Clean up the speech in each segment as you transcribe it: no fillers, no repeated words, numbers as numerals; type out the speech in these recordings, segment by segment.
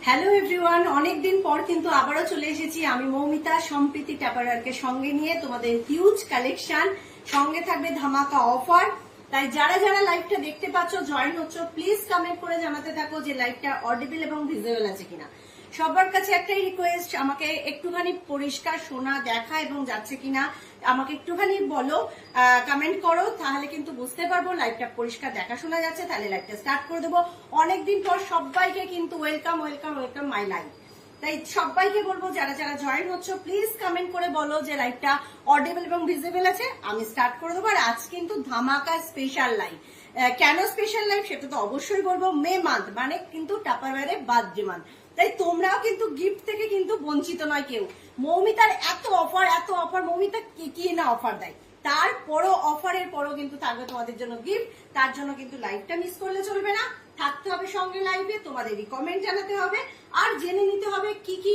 Hello everyone, অনেকদিন পর কিন্তু আবারও চলে এসেছি আমি মৌমিতা সম্প্রীতি ট্যাপারওয়্যারকে সঙ্গে নিয়ে। তোমাদের হিউজ কালেকশন, সঙ্গে থাকবে ধামাকা অফার। তাই যারা যারা লাইভটা দেখতে পাচ্ছ, জয়েন হচ্ছ, প্লিজ কমেন্ট করে জানাতে থাকো যে লাইভটা অডিবল এবং ভিজুয়াল আছে কিনা। সবার কাছে একটাই রিকোয়েস্ট, আমাকে একটুখানি পরিষ্কার শোনা দেখা এবং যাচ্ছে কিনা আমাকে একটুখানি বলো, কমেন্ট করো, তাহলে কিন্তু বুঝতে পারবো লাইভটা পরিষ্কার দেখা শোনা যাচ্ছে। তাহলে লাইভটা স্টার্ট করে দেবো। অনেকদিন পর সবাইকে কিন্তু welcome welcome welcome my live. তাই সবাইকে বলবো যারা যারা জয়েন হচ্ছে, প্লিজ কমেন্ট করে বলো যে লাইভটা অডিবল এবং ভিজিবল আছে। আমি স্টার্ট করে দেবো। আর আজ কিন্তু ধামাকা স্পেশাল লাইভ। কেন স্পেশাল লাইভ সেটা তো অবশ্যই বলবো। মে মান্থ মানে কিন্তু টাপারওয়্যারের বার্থডে মান্থ, তাই তোমরাও কিন্তু গিফট থেকে কিন্তু বঞ্চিত নয় কেউ। মৌমিতার এত অফার, মৌমিতা কি কি না অফার দেয়, তারপরও অফারের পরও কিন্তু থাকবে তোমাদের জন্য গিফট। তার জন্য কিন্তু লাইভটা মিস করলে চলবে না, থাকতে হবে সঙ্গে লাইভে। তোমাদেরই কমেন্ট জানাতে হবে আর জেনে নিতে হবে কি কি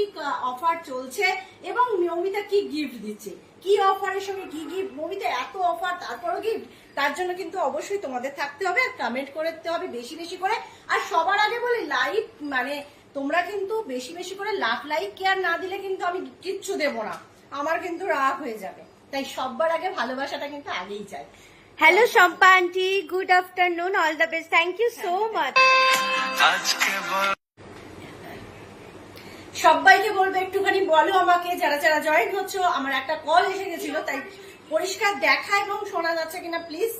অফার চলছে এবং মৌমিতা কি গিফট দিচ্ছে, কি অফারের সঙ্গে কি গিফট। মৌমিতা এত অফার তারপরও গিফট, তার জন্য কিন্তু অবশ্যই তোমাদের থাকতে হবে আর কমেন্ট করতে হবে বেশি বেশি করে। আর সবার আগে বলি, লাইভ মানে তোমরা কিন্তু বেশি বেশি করে লাইক কেয়ার না দিলে কিন্তু আমি কিচ্ছু দেবো না, আমার কিন্তু রাগ হয়ে যাবে। তাই সবার আগে ভালোবাসাটা কিন্তু আগেই চাই। Hello Shampa aunty, good afternoon, all the best, thank you so much. সবাইকে বলবো একটুখানি বলো আমাকে যারা যারা জয়েন হচ্ছে। আমার একটা কল এসে গেছিল, তাই পরিষ্কার দেখা এবং শোনা যাচ্ছে কিনা প্লিজ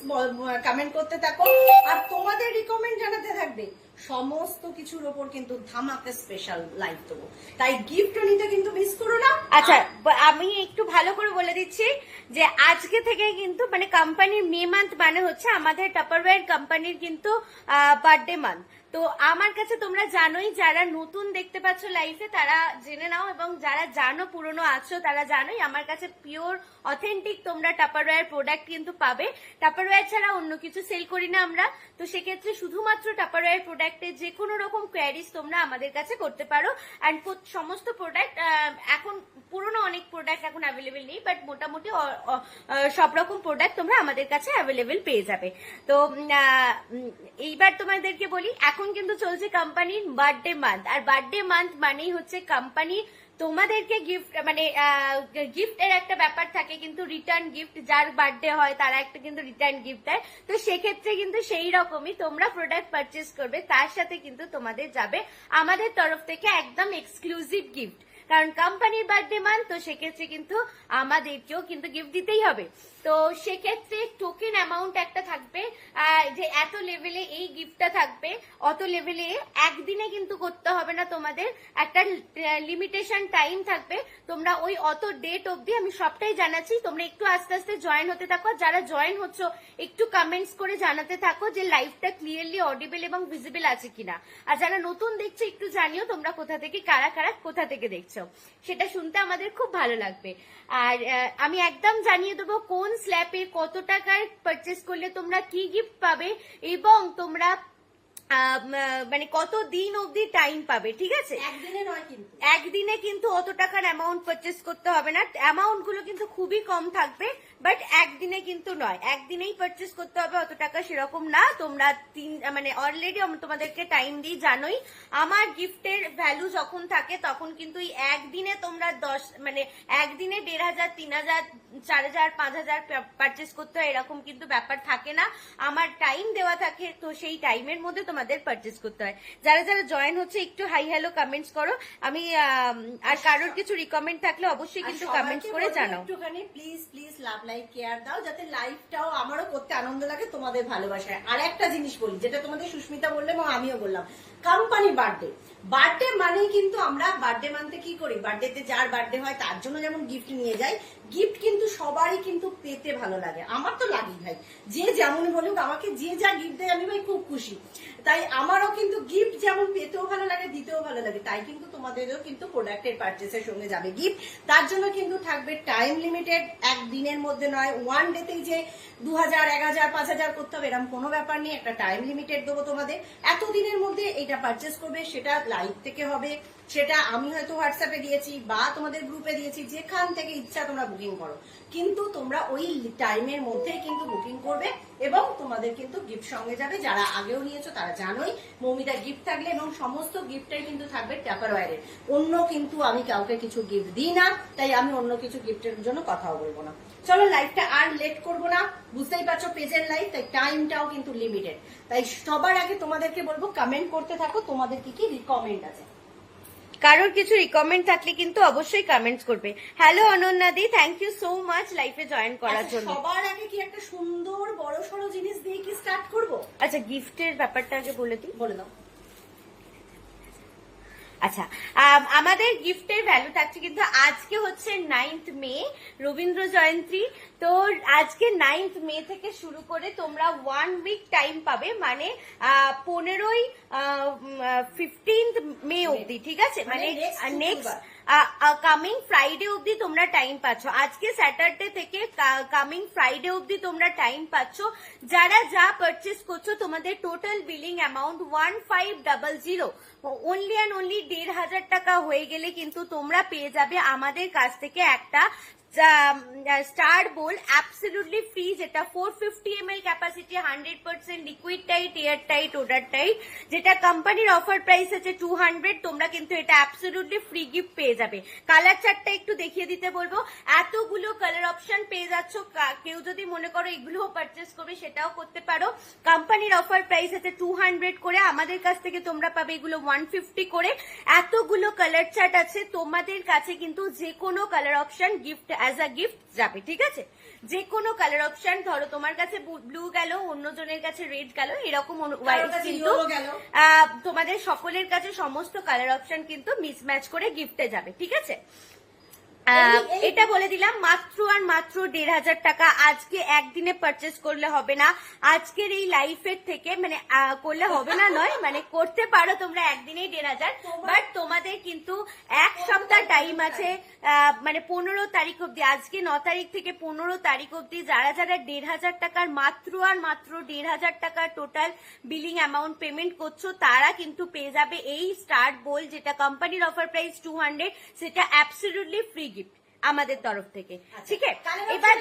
কমেন্ট করতে থাকো। আর তোমাদের রিকমেন্ড জানাতে থাকবে। সমস্ত কিছুর ওপর কিন্তু ধামাকা স্পেশাল লাইভ দেবো, তাই গিফট নিতে কিন্তু মিস করো না। আচ্ছা, আমি একটু ভালো করে বলে দিচ্ছি যে আজকে থেকে কিন্তু মানে কোম্পানির মে মান্থ মানে হচ্ছে আমাদের টাপারওয়্যার কোম্পানির কিন্তু বার্থডে মান্থ। তো আমার কাছে তোমরা জানোই, যারা নতুন দেখতে পাচ্ছ লাইফে তারা জেনে নাও, এবং যারা জানো পুরনো আছো তারা জানোই আমার কাছে পিওর অথেন্টিক তোমরা টাপারওয়্যার প্রোডাক্ট কিন্তু পাবে। টাপারওয়্যার ছাড়া অন্য কিছু সেল করি না আমরা। তো সেক্ষেত্রে শুধুমাত্র টাপারওয়্যার প্রোডাক্টে যে কোনো রকম কোয়ারিজ তোমরা আমাদের কাছে করতে পারো। অ্যান্ড সমস্ত প্রোডাক্ট এখন পুরনো অনেক প্রোডাক্ট এখন অ্যাভেলেবেল নেই, বাট মোটামুটি সব রকম প্রোডাক্ট তোমরা আমাদের কাছে অ্যাভেলেবেল পেয়ে যাবে। তো এইবার তোমাদেরকে বলি, এখন কিন্তু চলছে কোম্পানির বার্থডে মান্থ। আর বার্থডে মান্থ মানেই হচ্ছে কোম্পানি তোমাদেরকে গিফট মানে গিফটের একটা ব্যাপার থাকে, কিন্তু রিটার্ন গিফট, যার বার্থডে হয় তারা একটা কিন্তু রিটার্ন গিফট দেয়। তো সেক্ষেত্রে কিন্তু সেই রকমই তোমরা প্রোডাক্ট পারচেস করবে, তার সাথে কিন্তু তোমাদের যাবে আমাদের তরফ থেকে একদম এক্সক্লুসিভ গিফট। কারণ কোম্পানির বার্থডে মান্থ, তো সেক্ষেত্রে কিন্তু আমাদেরকেও কিন্তু গিফট দিতেই হবে। তো সেক্ষেত্রে টোকেন অ্যামাউন্ট একটা থাকবে, যে এত লেভেলে এই গিফটটা থাকবে, অত লেভেলে একদিনে কিন্তু করতে হবে না, তোমাদের একটা লিমিটেশন টাইম থাকবে। তোমরা ওই অত ডেট অবধি, আমি সবটাই জানাচ্ছি, তোমরা একটু আস্তে আস্তে জয়েন হতে থাকো। যারা জয়েন হচ্ছ একটু কমেন্টস করে জানাতে থাকো যে লাইভটা ক্লিয়ারলি অডিবল এবং ভিজিবল আছে কিনা। আর যারা নতুন দেখছো একটু জানিও তোমরা কোথা থেকে, কারা কারা কোথা থেকে দেখছো, সেটা শুনতে আমাদের খুব ভালো লাগবে। আর আমি একদম জানিয়ে দেবো কোন স্ল্যাপে কত টাকার পারচেস করলে তোমরা কি গিফট পাবে, এবং তোমরা মানে কত দিন অবধি টাইম পাবে, ঠিক আছে? একদিনে নয়, কিন্তু একদিনে কিন্তু অত টাকার অ্যামাউন্ট পারচেস করতে হবে না। অ্যামাউন্ট গুলো কিন্তু খুবই কম থাকবে, বাট একদিনে কিন্তু নয়, একদিনেই পারচেস করতে হবে অত টাকা সেরকম না। তোমরা মানে অলরেডি তোমাদেরকে টাইম দিই, জানোই আমার গিফটের ভ্যালু যখন থাকে তখন কিন্তু একদিনে তোমরা মানে একদিনে 1500, 3000, 4000, 5000 পারচেস করতে হয় এরকম কিন্তু ব্যাপার থাকে না। আমার টাইম দেওয়া থাকে, তো সেই টাইমের মধ্যে তোমাদের পারচেস করতে হয়। যারা যারা জয়েন হচ্ছে একটু হাই হ্যালো কমেন্টস করো। আমি আর কারোর কিছু রিকমেন্ড থাকলে অবশ্যই কিন্তু কমেন্টস করে জানাও। একটুখানি please please love like care দাও, যাতে লাইভটাও আমারও করতে আনন্দ লাগে তোমাদের ভালোবাসায়। আর একটা জিনিস বলি, যেটা তোমাদের সুস্মিতা বললে এবং আমিও বললাম, কোম্পানি বার্থডে মানেই কিন্তু আমরা বার্থডে মানতে কি করি, বার্থডেতে যার বার্থডে হয় তার জন্য যেমন গিফট নিয়ে যাই, গিফট কিন্তু সবারই কিন্তু পেতে ভালো লাগে। আমার তো লাগেই ভাই, যে যেমন বলুক আমাকে যে যা গিফট দেয় আমি ভাই খুব খুশি। তাই আমারও কিন্তু গিফট যেমন পেতেও ভালো লাগে, দিতেও ভালো লাগে। তাই কিন্তু তোমাদেরও কিন্তু প্রোডাক্টের পারচেসের সঙ্গে যাবে গিফট। তার জন্য কিন্তু থাকবে টাইম লিমিটেড, একদিনের মধ্যে নয়, ওয়ান ডেতেই যে 2000, 1000, 5000 করতে হবে এরকম কোনো ব্যাপার নেই। একটা টাইম লিমিটেড দেবো তোমাদের, এতদিনের মধ্যে এটা পারচেস করবে। সেটা লাইভ থেকে হবে, সেটা আমি হয়তো হোয়াটসঅ্যাপে দিয়েছি বা তোমাদের গ্রুপে দিয়েছি, যেখান থেকে ইচ্ছা তোমরা বুক বুকিং করো, কিন্তু তোমরা ওই টাইমের মধ্যেই কিন্তু বুকিং করবে এবং তোমাদের কিন্তু গিফট সঙ্গে যাবে। যারা আগেও নিয়েছো তারা জানোই মৌমিতা গিফট থাকলে, এবং সমস্ত গিফটটাই কিন্তু থাকবে টাপারওয়্যারের। অন্য কিন্তু আমি কাউকে কিছু গিফট দিই না, তাই আমি অন্য কিছু গিফটের জন্য কথাও বলবো না। চলো লাইভটা আর লেট করবো না, বুঝতেই পারছো পেজের লাইভ, তাই টাইমটাও কিন্তু লিমিটেড। তাই সবার আগে তোমাদেরকে বলবো কমেন্ট করতে থাকো তোমাদের কি কি রিকমেন্ড আছে। কারোর কিছু রিকমেন্ড থাকলে কিন্তু অবশ্যই কমেন্টস করবে। হ্যালো অনন্যা দি, থ্যাংক ইউ সো মাচ লাইফে জয়েন করার জন্য। সবার আগে কি একটা সুন্দর বড় সড়ো জিনিস দিয়ে কি স্টার্ট করবো? আচ্ছা, গিফটের ব্যাপারটা আগে বলে দিই। বলে দাও। আচ্ছা, আমাদের গিফটের ভ্যালু থাকছে কিন্তু আজকে হচ্ছে 9th মে, রবীন্দ্র জয়ন্তী। তো আজকে 9th মে থেকে শুরু করে তোমরা 1 উইক টাইম পাবে, মানে 15th মে অবধি, ঠিক আছে? মানে নেক্সট কামিং ফ্রাইডে অবধি তোমরা টাইম পাচ্ছ। আজকে স্যাটারডে থেকে কামিং ফ্রাইডে অবধি তোমরা টাইম পাচ্ছ। যারা যা পারচেস করছো তোমাদের total billing amount 1500, only and only 1500 টাকা হয়ে গেলে কিন্তু তোমরা পেয়ে যাবে আমাদের কাছ থেকে একটা স্টার বোল অ্যাবসলিউটলি ফ্রি, যেটা 450 ml capacity, 100% liquid tight, air tight, order tight, যেটা কোম্পানির অফার প্রাইস আছে 200। তোমরা কিন্তু এটা অ্যাবসলিউটলি ফ্রি গিফট পেয়ে যাবে। কালার চার্টটা একটু দেখিয়ে দিতে বলবো। এতগুলো কালার অপশন পেয়ে যাচ্ছ, কেউ যদি মনে করো এগুলোও পারচেস করবে সেটাও করতে পারো। কোম্পানির অফার প্রাইস আছে 200 করে, আমাদের কাছ থেকে তোমরা পাবে এগুলো 150 করে। এতগুলো কালার চার্ট আছে, তোমাদের কাছে কিন্তু যে কোনো colour option gift as a gift যাবে, ঠিক আছে? যে কোনো কালার অপশন, ধরো তোমার কাছে ব্লু গেল, অন্যজনের কাছে রেড গেল, এরকম কিন্তু তোমাদের সকলের কাছে সমস্ত কালার অপশন কিন্তু মিসম্যাচ করে গিফটে যাবে, ঠিক আছে? এটা বলে দিলাম, মাত্র আর মাত্র 1500 টাকা। আজকে একদিনে পারচেস করলে হবে না, আজকের এই লাইফের থেকে, মানে করলে হবে না নয়, মানে করতে পারো তোমরা একদিনেই 1500, বাট তোমাদের কিন্তু এক সপ্তাহ টাইম আছে, মানে 15 তারিখ অব্দি। আজকে 9 তারিখ থেকে 15 তারিখ অব্দি যারা যারা 1500 টাকার মাত্র আর মাত্র 1500 টাকার টোটাল বিলিং অ্যামাউন্ট পেমেন্ট করছো, তারা কিন্তু পেয়ে যাবে এই স্টার বোল, যেটা কোম্পানির অফার প্রাইস 200, সেটা অ্যাবসলিউটলি ফ্রি গিফট আমাদের তরফ থেকে, ঠিক আছে? এবার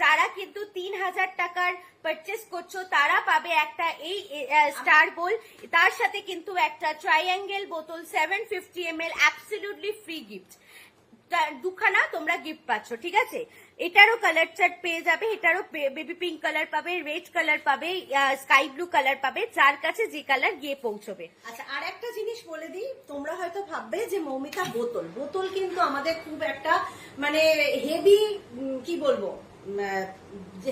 যারা কিন্তু 3000 টাকার পারচেস করছো তারা পাবে একটা এই স্টার বোল, তার সাথে কিন্তু একটা ট্রাইঅ্যাঙ্গেল বোতল 750 ml অ্যাবসলিউটলি ফ্রি গিফট। দুখানা তোমরা গিফট পাচ্ছ, ঠিক আছে? এটারও কালার চার্ট পেয়ে যাবে, এটারও বেবি পিঙ্ক কালার পাবে, রেড কালার পাবে, স্কাই ব্লু কালার পাবে, যার কাছে যে কালার গিয়ে পৌঁছবে। আচ্ছা, আর একটা জিনিস বলে দিই, তোমরা হয়তো ভাববে যে মৌমিতা বোতল কিন্তু আমাদের খুব একটা মানে হেভি, কি বলবো,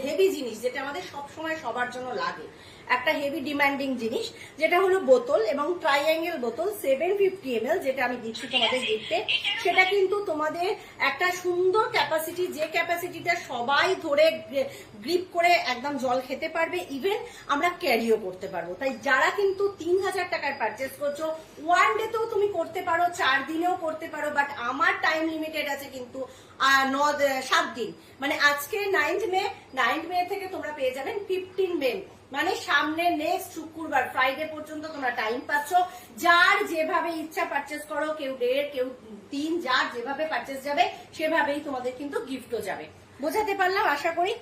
হেভি জিনিস, যেটা আমাদের সব সময় সবার জন্য লাগে, একটা হেভি ডিমান্ডিং জিনিস, যেটা হলো বোতল, এবং ট্রাইঅ্যাঙ্গেল বোতল 750 ml, যেটা আমি দিচ্ছি তোমাদের গিফটে। সেটা কিন্তু তোমাদের একটা সুন্দর ক্যাপাসিটি, যে ক্যাপাসিটিটা সবাই ধরে গ্রিপ করে একদম জল খেতে পারবে, ইভেন আমরা ক্যারিও করতে পারবো। তাই যারা কিন্তু 3000 টাকার পারচেস করছো, 1 ডেতেও তুমি করতে পারো, 4 দিনেও করতে পারো, বাট আমার টাইম লিমিটেড আছে কিন্তু 7 দিন, মানে আজকে 9th মে থেকে তোমরা পেয়ে যাবেন 15 মে, মানে সামনে নেক্সট শুক্রবার ফ্রাইডে পর্যন্ত তোমরা টাইম পাচ্ছ। যার যেভাবে ইচ্ছা পারচেস করো, কেউ 1.5 কেউ 3, যার যেভাবে পারচেস যাবে সেভাবেই তোমাদের কিন্তু গিফটও যাবে। বোঝাতে পারলাম আশা করি?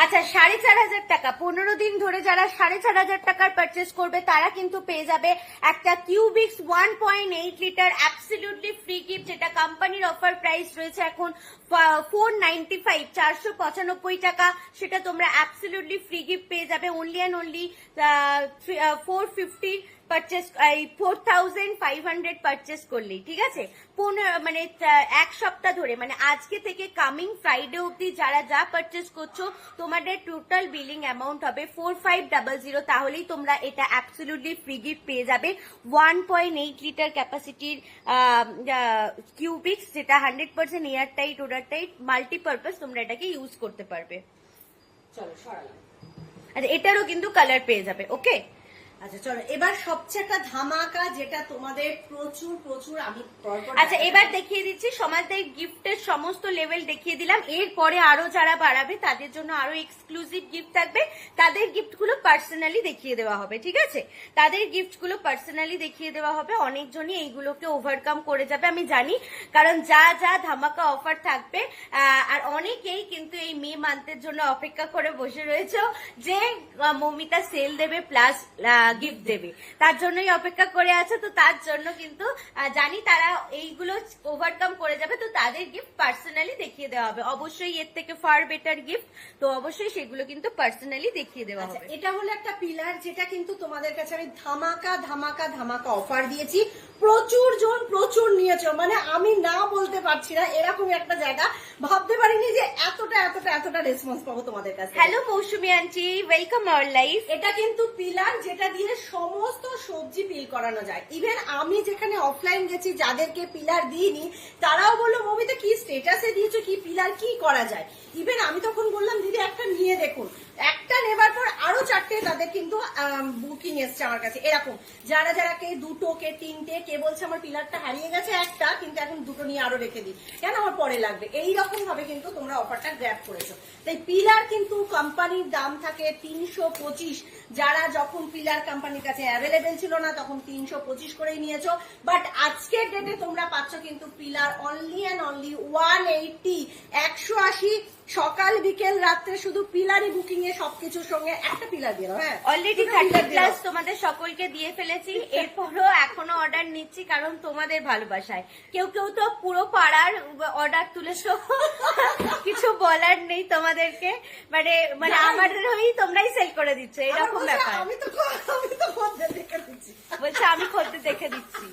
আচ্ছা, 4500 টাকা 15 দিন ধরে যারা 4500 টাকার পারচেস করবে তারা কিন্তু পেয়ে যাবে একটা কিউবিক্স 1.8 লিটার অ্যাবসলিউটলি ফ্রি গিফট, যেটা কোম্পানির অফার প্রাইস রয়েছে এখন 495, 495 টাকা। সেটা তোমরা অ্যাবসলিউটলি ফ্রি গিফট পেয়ে যাবে only and only 450 purchase, 4500 purchase করলেই, ঠিক আছে? মানে এক সপ্তাহ ধরে, মানে আজকে থেকে কামিং ফ্রাইডে অবধি যারা যা পারচেস করছো তোমাদের টোটাল বিলিং অ্যামাউন্ট হবে 4500, তাহলেই তোমরা এটা অ্যাবসলিউটলি ফ্রি গিফট পেয়ে যাবে 1.8 লিটার ক্যাপাসিটির কিউবিক্স, যেটা 100% air tight, order tight, multipurpose, তোমরা এটাকে ইউজ করতে পারবে। চলো সরালাম। আচ্ছা, এটারও কিন্তু কালার পেয়ে যাবে, ওকে? আচ্ছা চলো এবার সবচেয়ে একটা ধামাকা যেটা তোমাদের প্রচুর প্রচুর আমি আচ্ছা এবার দেখিয়ে দিচ্ছি সমাজদের গিফটের সমস্ত লেভেল দেখিয়ে দিলাম। এরপরে আরো যারা বাড়াবে তাদের জন্য আরো এক্সক্লুসিভ গিফট থাকবে, তাদের গিফট গুলো পার্সোনালি দেখিয়ে দেওয়া হবে, ঠিক আছে? তাদের গিফট গুলো পার্সোনালি দেখিয়ে দেওয়া হবে। অনেকজনই এইগুলোকে ওভারকাম করে যাবে আমি জানি, কারণ যা যা ধামাকা অফার থাকবে আর অনেকেই কিন্তু এই মে মান্থের জন্য অপেক্ষা করে বসে রয়েছে যে মৌমিতা সেল দেবে প্লাস গিফট দেবে, তার জন্যই অপেক্ষা করে আছে। তো তার জন্য কিন্তু জানি তারা এইগুলো ওভারকাম করে যাবে, তো তাদের গিফট পার্সোনালি দেখিয়ে দেওয়া হবে। অবশ্যই এর থেকে ফার বেটার গিফট, তো অবশ্যই সেগুলো কিন্তু পার্সোনালি দেখিয়ে দেওয়া হবে। এটা হলো একটা পিলার যেটা কিন্তু তোমাদের কাছে আমি ধামাকা ধামাকা ধামাকা অফার দিয়েছি, প্রচুর জন প্রচুর নিয়েছো, মানে আমি না বলতে পারছি না, এরকম একটা জায়গা ভাবতে পারিনি যে এতটা এতটা এতটা রেসপন্স পাবো তোমাদের কাছে। Hello Mousumi aunty, welcome our life. এটা কিন্তু পিলার যেটা দিয়ে সমস্ত সবজি পিল করানো যায়। ইভেন আমি যেখানে অফলাইন গেছি যাদেরকে পিলার দিইনি তারাও বললো মৌমিতা কি স্টেটাসে দিয়েছো, কি পিলার কি করা যায়। ইভেন আমি তখন বললাম দিদি একটা নিয়ে দেখুন, একটা নেবার পর আরো 4টে তাদের কিন্তু বুকিং এসছে আমার কাছে। এরকম যারা যারা কে 2টো কে 3টে, কে বলছে আমার পিলারটা হারিয়ে গেছে একটা, কিন্তু এখন 2টো নিয়ে আরো রেখে দিই, কেন আমার পরে লাগবে। এইরকম ভাবে কিন্তু তোমরা অফারটা গ্র্যাব করেছো। তাই পিলার কিন্তু কোম্পানির দাম থাকে 325, যারা যখন পিলার কোম্পানির কাছে অ্যাভেলেবেল ছিল না তখন 325 করেই নিয়েছো, বাট আজকের ডেটে তোমরা পাচ্ছ কিন্তু পিলার অনলি অ্যান্ড অনলি 180, 180 সকাল বিকেল রাত্রে শুধু পিলারই বুকিং এ সবকিছুর সঙ্গে একটা পিলার দিও। হ্যাঁ অলরেডি 30+ তোমাদের সকলকে দিয়ে ফেলেছি, এরপরও এখনো অর্ডার নিচ্ছি কারণ তোমাদের ভালোবাসায়। কেউ কেউ তো পুরো পাড়ার অর্ডার তুলেছো, কিছু বলার নেই তোমাদেরকে, মানে আমাদের হয়েই তোমরাই সেল করে দিচ্ছ, এরকম ব্যাপার। আমি তো খদ্দের দেখে দিচ্ছি, বলছে আমি খদ্দের দেখে দিচ্ছি।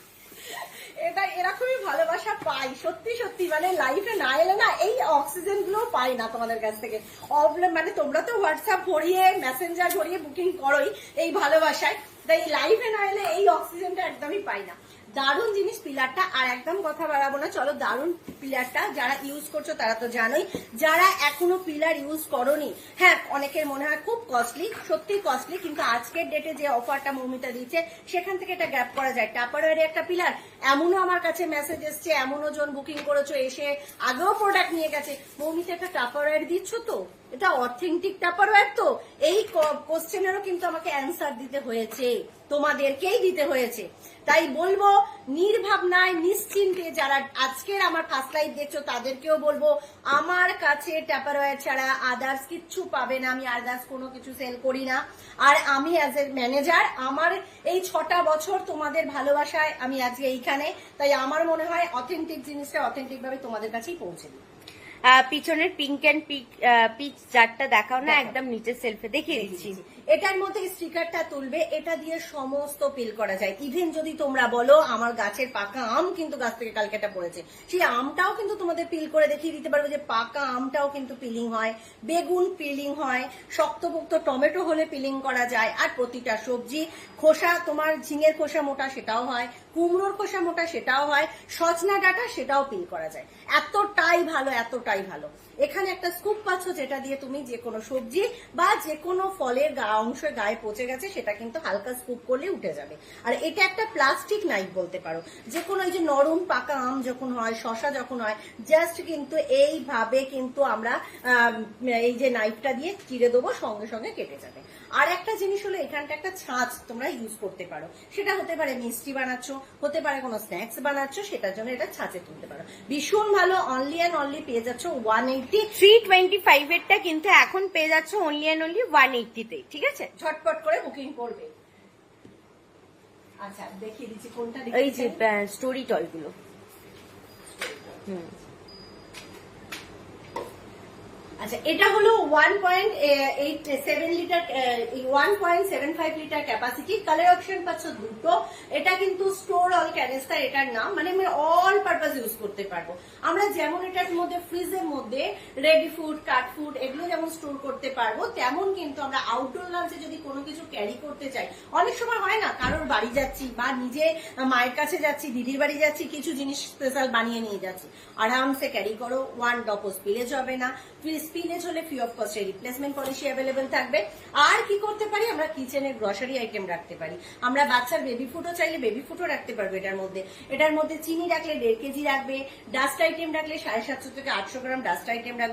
এটা এরকমই ভালোবাসা পাই সত্যি সত্যি, মানে লাইফে না এলে না এই অক্সিজেন গুলো পাই না তোমাদের কাছ থেকে। মানে তোমরা তো হোয়াটসঅ্যাপ ভরিয়ে মেসেঞ্জার ভরিয়ে বুকিং করোই এই ভালোবাসায়, তাই লাইফে না এলে এই অক্সিজেনটা একদমই পাই না। দারুণ জিনিস পিলারটা, আর একদম কথা বাড়াবো না, চলো দারুণ পিলারটা যারা ইউজ করছো তারা তো জানোই, যারা এখনো পিলার ইউজ করোনি, হ্যাঁ অনেকের মনে হয় খুব কস্টলি, সত্যি কস্টলি, কিন্তু আজকের ডেটে যে অফারটা মৌমিতা দিচ্ছে সেখান থেকে এটা গ্র্যাব করা যায়। টাপারওয়্যারে একটা পিলার, এমনও আমার কাছে মেসেজ এসছে, এমনও জন বুকিং করেছো এসে আগেও প্রোডাক্ট নিয়ে গেছে, মৌমিতা একটা টাপারওয়্যার দিচ্ছ তো, এটা অথেন্টিক টাপারওয়্যার তো। এই কোশ্চেনেরও কিন্তু আমাকে অ্যান্সার দিতে হয়েছে, তোমাদেরকেই দিতে হয়েছে। তাই বলবো নির্ভাবনায় নিশ্চিন্তে যারা আজকের আমার ফার্স্ট লাইভ দেখছো তাদেরকেও বলবো আমার কাছে টাপারওয়্যার ছাড়া আদার্স কিচ্ছু পাবে না, আমি আদার্স কোনো কিছু সেল করি না। আর আমি অ্যাজ এ ম্যানেজার আমার এই 6টা বছর তোমাদের ভালোবাসায় আমি আজকে এইখানে, তাই আমার মনে হয় অথেন্টিক জিনিসটা অথেন্টিক ভাবে তোমাদের কাছেই পৌঁছে দিই। পিছনের পিঙ্ক এন্ড পিচ চারটা দেখাও না, একদম নিচের সেলফে দেখিয়ে দিচ্ছি। এটার মধ্যে স্টিকারটা তুলবে, এটা দিয়ে সমস্ত পিল করা যায়। ইভেন যদি তোমরা বলো আমার গাছের পাকা আম কিন্তু গাছ থেকে কালকেটা পড়েছে, সেই আমটাও কিন্তু তোমাদের পিল করে দেখিয়ে দিতে পারবো যে পাকা আমটাও কিন্তু পিলিং হয়, বেগুন পিলিং হয়, শক্তপোক্ত টমেটো হলে পিলিং করা যায়। আর প্রতিটা সবজি খোসা, তোমার ঝিঙের খোসা মোটা সেটাও হয়, কুমড়োর খোসা মোটা সেটাও হয়, সজনা ডাঁটা সেটাও পিল করা যায়। এতটাই ভালো, এতটাই ভালো। এখানে একটা স্কুপ পাচ্ছ যেটা দিয়ে তুমি যে কোনো সবজি বা যে কোনো ফলের অংশ গায়ে পচে গেছে সেটা কিন্তু হালকা স্কুপ করলে উঠে যাবে। আর এটা একটা প্লাস্টিক নাইফ বলতে পারো, যে কোনো এই যে নরম পাকা আম যখন হয়, শসা যখন হয়, জাস্ট কিন্তু এইভাবে কিন্তু আমরা এই যে নাইফটা দিয়ে চিড়ে দেবো, সঙ্গে সঙ্গে কেটে যাবে। আর একটা জিনিস হলো এখানটা একটা ছাঁচ তোমরা ইউজ করতে পারো, সেটা হতে পারে মিষ্টি বানাচ্ছ, হতে পারে কোনো স্ন্যাক্স বানাচ্ছ, সেটার জন্য এটা ছাঁচে তুলতে পারো। ভীষণ ভালো। অনলি অ্যান্ড অনলি পেয়ে যাচ্ছ 180, 325 এরটা কিন্তু এখন পেয়ে যাচ্ছ অনলি অ্যান্ড অনলি 180 তে, ঠিক আছে? ঝটপট করে বুকিং করবে। আচ্ছা দেখিয়ে দিচ্ছি কোনটা, এই যে স্টোরি টল গুলো। আচ্ছা এটা হলো 1.87 litre 1.75 litre capacity, colour option পাচ্ছ 2টো। এটা কিন্তু স্টোর অল ক্যানিস্টার এটার নাম, মানে আমি অল পারপাস ইউজ করতে পারবো। আমরা যেমন এটার মধ্যে ফ্রিজের মধ্যে রেডি ফুড, কাট ফুড এগুলো যেমন স্টোর করতে পারবো, তেমন কিন্তু আমরা আউটডোর লাঞ্চে যদি কোনো কিছু ক্যারি করতে চাই, অনেক সময় হয় না কারোর বাড়ি যাচ্ছি বা নিজে মায়ের কাছে যাচ্ছি, দিদির বাড়ি যাচ্ছি, কিছু জিনিস স্পেশাল বানিয়ে নিয়ে যাচ্ছি, আরামসে ক্যারি করো, 1 ড্রপও স্পিলেজ হবে না, স্পিনেজ হলে ফ্রি অফ কস্টে রিপ্লেসমেন্ট পলিসি অ্যাভেলেবেল থাকবে। আর কি করতে পারি, আমরা কিচেনের গ্রসারি আইটেম রাখতে পারি, আমরা বাচ্চার বেবি ফুডও চাইলে বেবি ফুডও রাখতে পারবো। এটার মধ্যে চিনি রাখলে 1.5 কেজি রাখবে, ডাস্ট আইটেম রাখলে 750 থেকে 800 গ্রাম ডাস্ট আইটেম রাখবে।